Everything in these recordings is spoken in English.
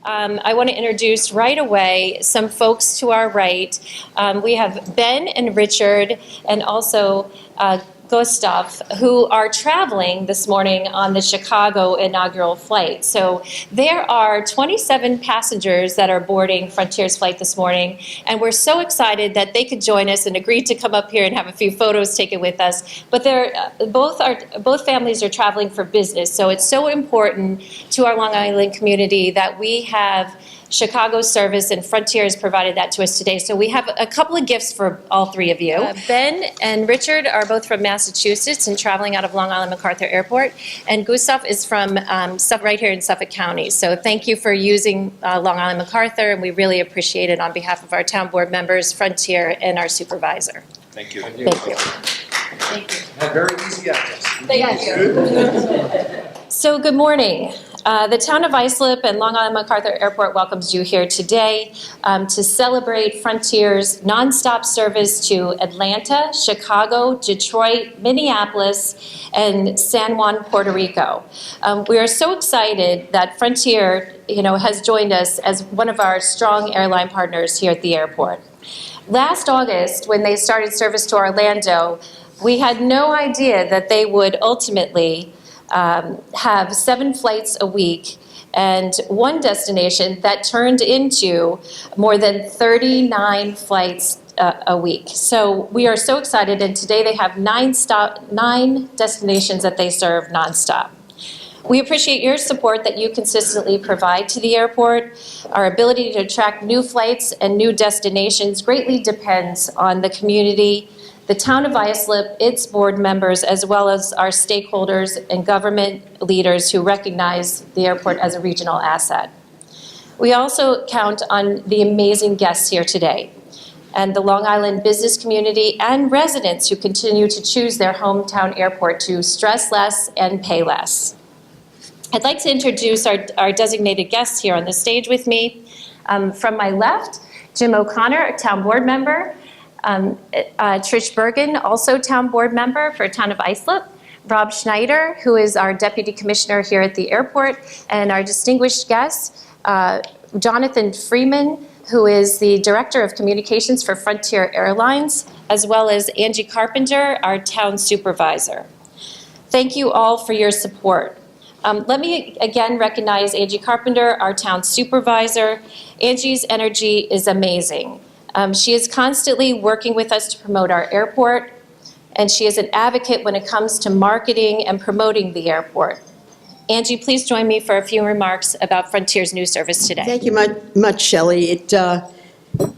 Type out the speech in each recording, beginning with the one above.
I want to introduce right away some folks to our right. We have Ben and Richard and also Gustav, who are traveling this morning on the Chicago inaugural flight. So there are 27 passengers that are boarding Frontier's flight this morning, and we're so excited that they could join us and agreed to come up here and have a few photos taken with us. But both families are traveling for business, so it's so important to our Long Island community that we have Chicago service, and Frontier has provided that to us today. So we have a couple of gifts for all three of you. Ben and Richard are both from Massachusetts and traveling out of Long Island MacArthur Airport, and Gustav is from right here in Suffolk County. So thank you for using Long Island MacArthur, and we really appreciate it on behalf of our town board members, Frontier, and our supervisor. Thank you. Thank you. Thank you. Have very easy access. Thank you. So good morning. The town of Islip and Long Island MacArthur Airport welcomes you here today to celebrate Frontier's nonstop service to Atlanta, Chicago, Detroit, Minneapolis, and San Juan, Puerto Rico. We are so excited that Frontier, has joined us as one of our strong airline partners here at the airport. Last August, when they started service to Orlando, we had no idea that they would ultimately have 7 flights a week and one destination that turned into more than 39 flights a week. So we are so excited, and today they have 9 destinations that they serve nonstop. We appreciate your support that you consistently provide to the airport. Our ability to attract new flights and new destinations greatly depends on the community, the town of Islip, its board members, as well as our stakeholders and government leaders who recognize the airport as a regional asset. We also count on the amazing guests here today and the Long Island business community and residents who continue to choose their hometown airport to stress less and pay less. I'd like to introduce our designated guests here on the stage with me. From my left, Jim O'Connor, a town board member. Trish Bergen, also town board member for town of Islip. Rob Schneider, who is our deputy commissioner here at the airport. And our distinguished guest, Jonathan Freeman, who is the director of communications for Frontier Airlines, as well as Angie Carpenter, our town supervisor. Thank you all for your support. Let me again recognize Angie Carpenter, our town supervisor. Angie's energy is amazing. She is constantly working with us to promote our airport, and she is an advocate when it comes to marketing and promoting the airport. Angie, please join me for a few remarks about Frontier's new service today. Thank you much, Shelley.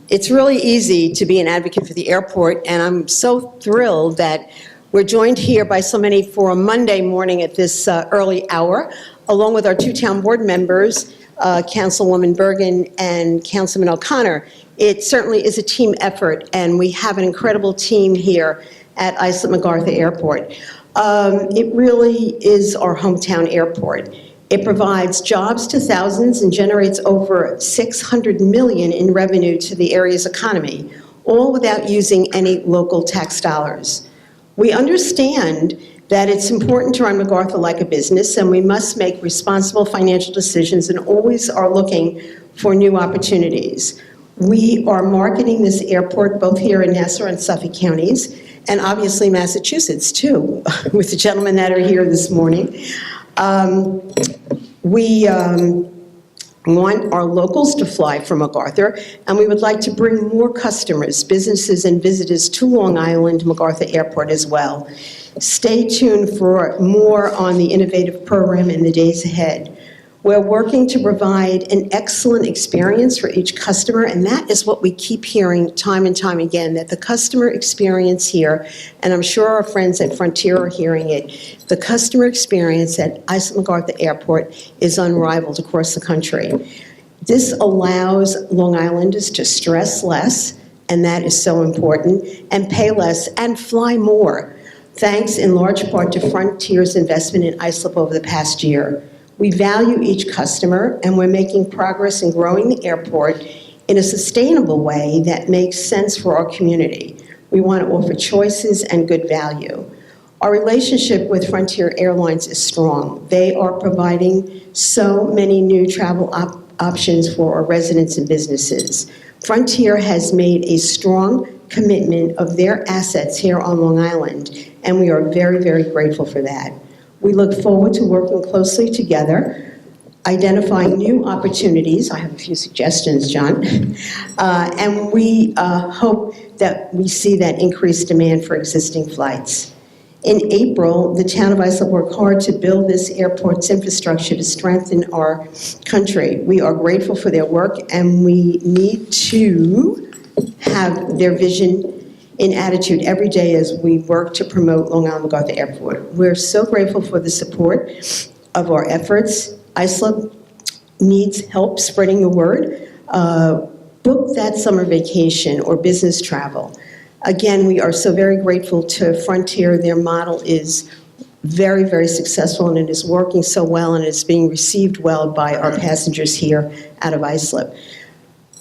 It's really easy to be an advocate for the airport, and I'm so thrilled that we're joined here by so many for a Monday morning at this early hour, along with our 2 town board members, Councilwoman Bergen and Councilman O'Connor. It certainly is a team effort, and we have an incredible team here at Island MacArthur Airport. It really is our hometown airport. It provides jobs to thousands and generates over $600 million in revenue to the area's economy, all without using any local tax dollars. We understand that it's important to run MacArthur like a business, and we must make responsible financial decisions and always are looking for new opportunities. We are marketing this airport both here in Nassau and Suffolk counties, and obviously Massachusetts too, with the gentlemen that are here this morning. We want our locals to fly from MacArthur, and we would like to bring more customers, businesses, and visitors to Long Island MacArthur Airport as well. Stay tuned for more on the innovative program in the days ahead. We're working to provide an excellent experience for each customer, and that is what we keep hearing time and time again, that the customer experience here, and I'm sure our friends at Frontier are hearing it, the customer experience at Island MacArthur Airport is unrivaled across the country. This allows Long Islanders to stress less, and that is so important, and pay less and fly more, thanks in large part to Frontier's investment in Islip over the past year. We value each customer, and we're making progress in growing the airport in a sustainable way that makes sense for our community. We want to offer choices and good value. Our relationship with Frontier Airlines is strong. They are providing so many new travel options for our residents and businesses. Frontier has made a strong commitment of their assets here on Long Island, and we are very, very grateful for that. We look forward to working closely together, identifying new opportunities. I have a few suggestions, John. And we hope that we see that increased demand for existing flights. In April, the town of Islip worked hard to build this airport's infrastructure to strengthen our country. We are grateful for their work, and we need to have their vision in attitude every day as we work to promote Long Island MacArthur Airport. We're so grateful for the support of our efforts. Islip needs help spreading the word. Book that summer vacation or business travel. Again, we are so very grateful to Frontier. Their model is very, very successful, and it is working so well, and it's being received well by our passengers here out of Islip.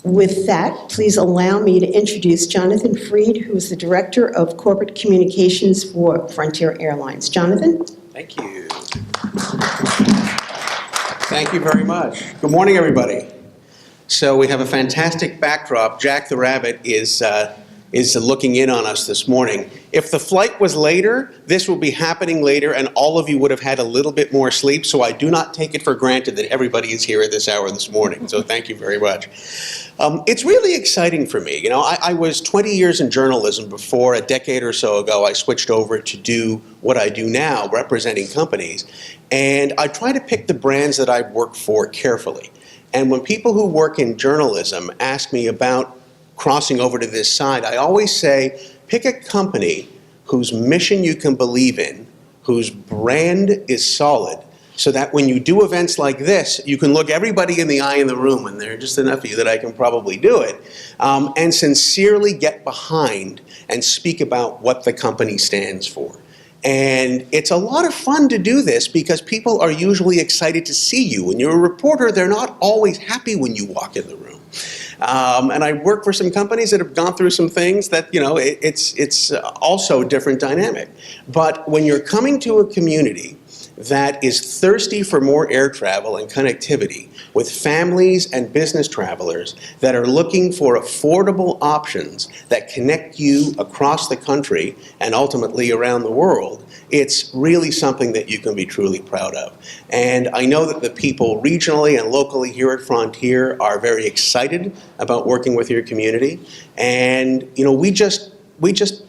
With that, please allow me to introduce Jonathan Freed, who is the Director of Corporate Communications for Frontier Airlines. Jonathan? Thank you. Thank you very much. Good morning, everybody. So we have a fantastic backdrop. Jack the Rabbit is looking in on us this morning. If the flight was later, this will be happening later, and all of you would have had a little bit more sleep, so I do not take it for granted that everybody is here at this hour this morning, so thank you very much. It's really exciting for me. You know, I was 20 years in journalism before. A decade or so ago, I switched over to do what I do now, representing companies, and I try to pick the brands that I work for carefully. And when people who work in journalism ask me about crossing over to this side, I always say, pick a company whose mission you can believe in, whose brand is solid, so that when you do events like this, you can look everybody in the eye in the room, and there are just enough of you that I can probably do it, and sincerely get behind and speak about what the company stands for. And it's a lot of fun to do this because people are usually excited to see you. When you're a reporter, they're not always happy when you walk in the room. And I work for some companies that have gone through some things that, you know, it's also a different dynamic. But when you're coming to a community that is thirsty for more air travel and connectivity, with families and business travelers that are looking for affordable options that connect you across the country and ultimately around the world, it's really something that you can be truly proud of. And I know that the people regionally and locally here at Frontier are very excited about working with your community. And, you know, we just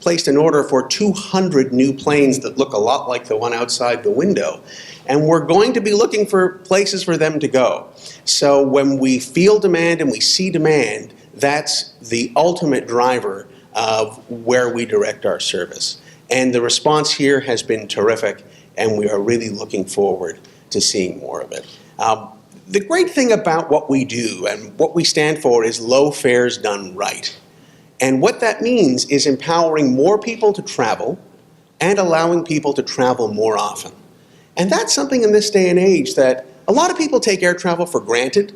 placed an order for 200 new planes that look a lot like the one outside the window. And we're going to be looking for places for them to go. So when we feel demand and we see demand, that's the ultimate driver of where we direct our service. And the response here has been terrific, and we are really looking forward to seeing more of it. The great thing about what we do and what we stand for is low fares done right. And what that means is empowering more people to travel and allowing people to travel more often. And that's something in this day and age that a lot of people take air travel for granted,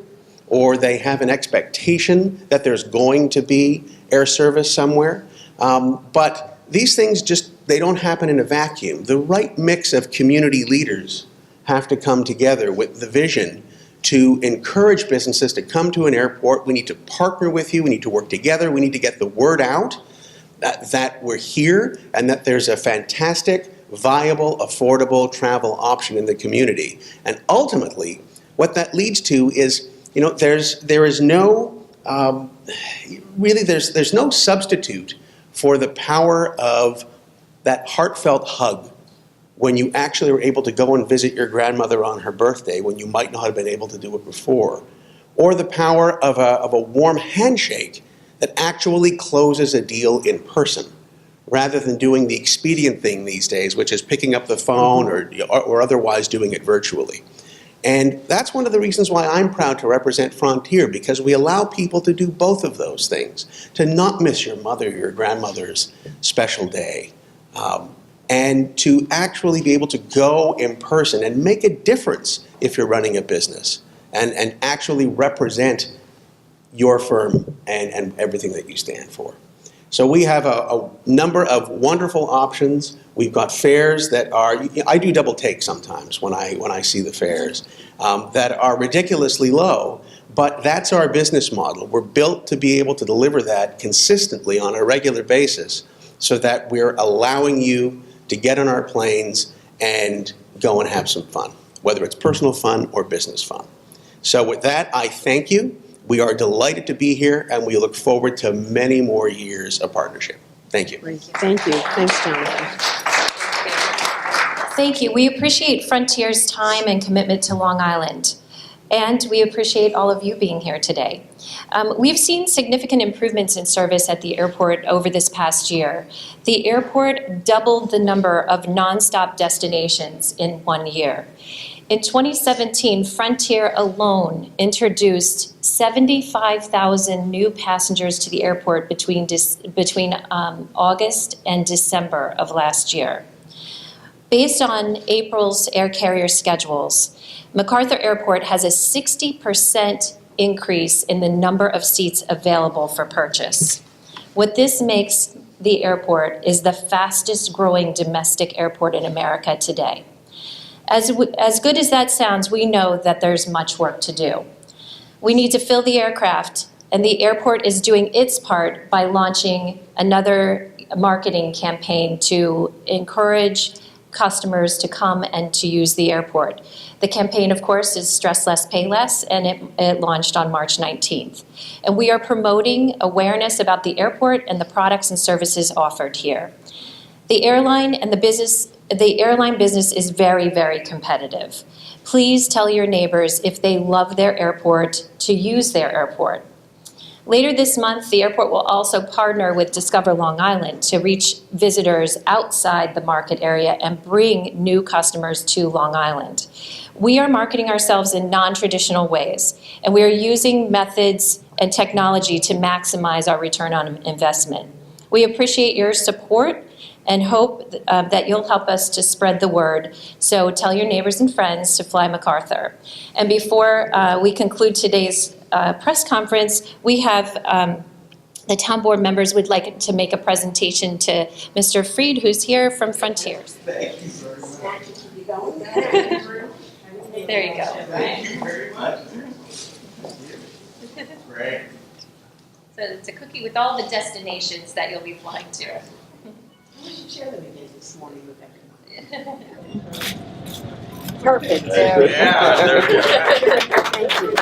or they have an expectation that there's going to be air service somewhere. But these things they don't happen in a vacuum. The right mix of community leaders have to come together with the vision to encourage businesses to come to an airport. We need to partner with you. We need to work together. We need to get the word out that we're here and that there's a fantastic, viable, affordable travel option in the community. And ultimately, what that leads to is, you know, there's no substitute for the power of that heartfelt hug when you actually were able to go and visit your grandmother on her birthday when you might not have been able to do it before, or the power of a warm handshake that actually closes a deal in person, rather than doing the expedient thing these days, which is picking up the phone or otherwise doing it virtually. And that's one of the reasons why I'm proud to represent Frontier, because we allow people to do both of those things, to not miss your mother, your grandmother's special day, and to actually be able to go in person and make a difference if you're running a business, and actually represent your firm and everything that you stand for. So we have a number of wonderful options. We've got fares that are, I do double take sometimes when I see the fares, that are ridiculously low, but that's our business model. We're built to be able to deliver that consistently on a regular basis so that we're allowing you to get on our planes and go and have some fun, whether it's personal fun or business fun. So with that, I thank you. We are delighted to be here, and we look forward to many more years of partnership. Thank you. Thank you. Thanks, Jonathan. Thank you. We appreciate Frontier's time and commitment to Long Island, and we appreciate all of you being here today. We've seen significant improvements in service at the airport over this past year. The airport doubled the number of nonstop destinations in 1 year. In 2017, Frontier alone introduced 75,000 new passengers to the airport between August and December of last year. Based on April's air carrier schedules, MacArthur Airport has a 60% increase in the number of seats available for purchase. What this makes the airport is the fastest growing domestic airport in America today. As good as that sounds, we know that there's much work to do. We need to fill the aircraft, and the airport is doing its part by launching another marketing campaign to encourage customers to come and to use the airport. The campaign, of course, is Stress Less, Pay Less, and it launched on March 19th. And we are promoting awareness about the airport and the products and services offered here. The airline business is very, very competitive. Please tell your neighbors if they love their airport to use their airport. Later this month, the airport will also partner with Discover Long Island to reach visitors outside the market area and bring new customers to Long Island. We are marketing ourselves in non-traditional ways, and we are using methods and technology to maximize our return on investment. We appreciate your support and hope that you'll help us to spread the word. So tell your neighbors and friends to fly MacArthur. And before we conclude today's press conference, we have the town board members would like to make a presentation to Mr. Freed, who's here from Frontier. Thank you very much. There you go. Thank you very much. Great. So it's a cookie with all the destinations that you'll be flying to. We should share them again this morning with everyone. Perfect. Yeah, there we go. Thank you.